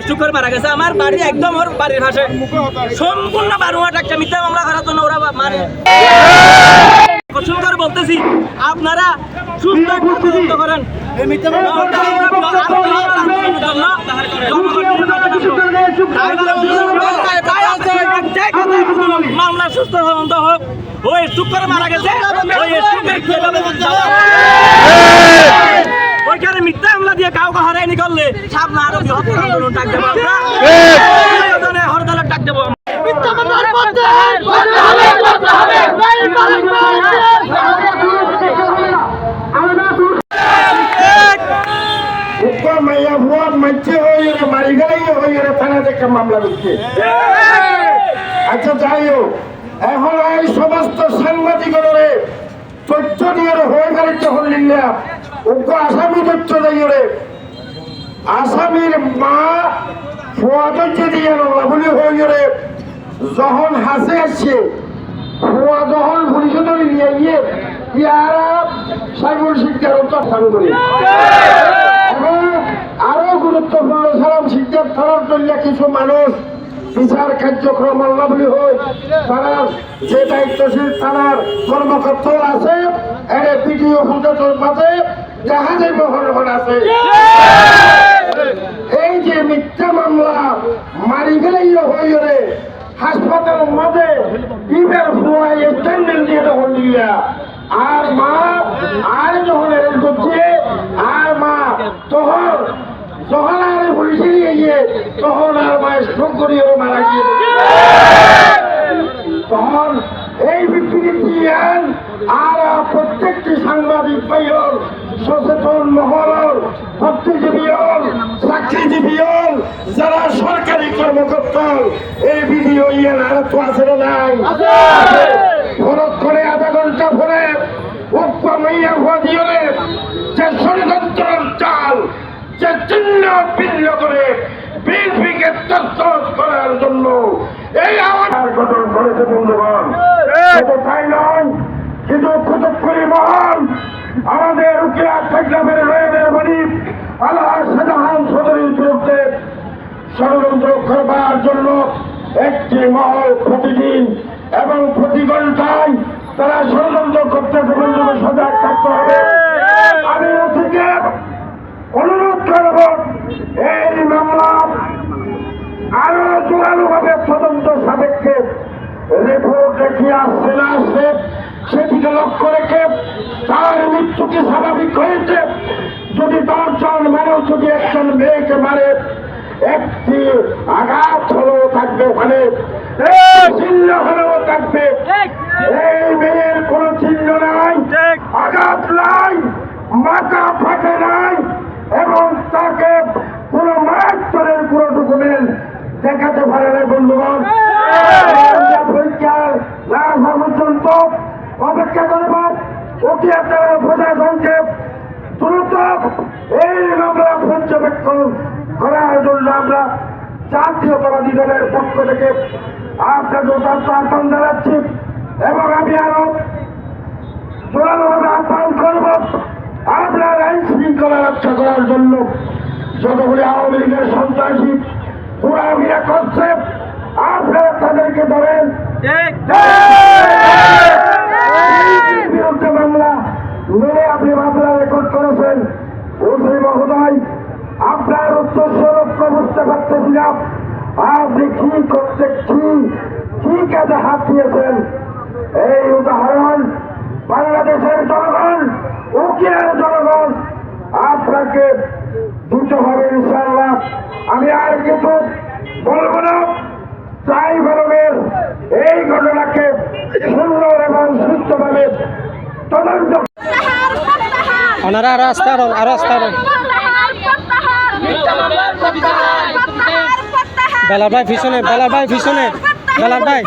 শুকর মারা গেছে আমার বাড়ি একদম ওর বাড়ির পাশে সম্পূর্ণ বারোয়াট একটা মিথ্যা মামলা করার জন্য ওরা মানে করে বলতেছি আপনারা সুস্থ তদন্ত করেন মামলা সুস্থ তদন্ত হোক ওই শুক্র মারা গেছে ওইখানে মিথ্যা হামলা দিয়ে কাউকে হরাইনি করলে সামনে আরো বৃহত্তর আন্দোলন ডাক দেবো আমরা হরতালের ডাক দেবো আচ্ছা যাই হোক এখন এই সমস্ত সাংবাদিকরে তথ্য দিয়ে হয়ে গেলে যখন নিলাম ওকে আসামি তথ্য দিয়ে আসামির মা ফোয়াদে দিয়ে বলি হয়ে গেলে যখন হাসে আসছে ফোয়া যখন পরিষদে নিয়ে গিয়ে ইয়ারা সাইবুল শিক্ষার উত্থান করি এবং আরো গুরুত্বপূর্ণ সালাম শিক্ষার থানার জন্য কিছু মানুষ বিচার কার্যক্রম অল্লাবলি হয় তারা যে দায়িত্বশীল থানার কর্মকর্তা আছে এর পিডিও ফুটের মাঝে জাহাজে বহন আছে এই যে মিথ্যা মামলা মারি গেলেই হয়ে হাসপাতালের মাঝে ইমের ফুয়াই স্ট্যান্ডার্ড দিয়ে তখন নিয়া আর মা আর যখন এর করছে আর মা তখন যখন আর পুলিশে নিয়ে গিয়ে তখন আর মা স্ট্রোক করিয়ে মারা গিয়ে তখন এই বিবৃতি আর প্রত্যেকটি সাংবাদিক ভাইয়র সচেতন মহল ভক্তিজীবী চাকরিজীবী যারা সরকারি কর্মকর্তা এই ভিডিও আর তো আছে না নাই ফরক করে আধা ঘন্টা পরে মাইয়া ভুয়া দিয়ে যে ষড়যন্ত্রের চাল যে চিহ্ন ভিন্ন করে বিএনপিকে তছনছ করার জন্য এই আওয়াজ গঠন করেছে বন্ধুগণ শুধু তাই নয় কিন্তু কুতুবপুরি মহল আমাদের উকিয়া গ্রামের রয়েবের গরিব আল্লাহ শাহজাহান চৌধুরীর বিরুদ্ধে ষড়যন্ত্র করবার জন্য একটি মহল প্রতিদিন এবং প্রতি ঘন্টায় তারা ষড়যন্ত্র করতেছে বন্ধুকে সজাগ থাকতে হবে আমি থেকে অনুরোধ করব এই মামলা আরো জোরালো ভাবে তদন্ত সাপেক্ষে রিপোর্ট রেখে আসছে না আসছে সেটিকে লক্ষ্য রেখে তার মৃত্যু কি স্বাভাবিক হয়েছে যদি 10 জন মানুষ যদি একজন মেয়েকে মারে একটি আঘাত হলেও থাকবে ওখানে চিহ্ন হলেও থাকবে এই মেয়ের কোন চিহ্ন নাই আঘাত নাই মাথা ফাটে নাই এবং তাকে কোন মারাত্মরের পুরো ডকুমেন্ট দেখাতে পারে না বন্ধুগণ পরীক্ষার না পর্যন্ত অপেক্ষা করব ওকে আপনারা প্রশাসনকে দ্রুত এই মামলা পর্যবেক্ষণ করার জন্য আমরা জাতীয়তাবাদী দলের পক্ষ থেকে আপনাদের আহ্বান জানাচ্ছি এবং আমি আরো জোরালোভাবে আহ্বান করব আপনার আইন শৃঙ্খলা রক্ষা করার জন্য যতগুলি আওয়ামী লীগের সন্ত্রাসী ঘোরাঘুরা করছে আপনারা তাদেরকে ধরেন বিরুদ্ধে মামলা মেনে আপনি মামলা রেকর্ড করেছেন ওসি মহোদয় আপনার উত্তরস্বরূপ বুঝতে পারতেছিলাম আপনি কি করতে কি কাজে হাত দিয়েছেন এই উদাহরণ বাংলাদেশের জনগণ উকিলের জনগণ আপনাকে দিতে হবে ইনশাআল্লাহ আমি আর কিছু বলবো না চাই বলবেন এই ঘটনাকে সুন্দর এবং সুস্থভাবে তদন্ত বেলার ভাই পিছনে বেলার ভাই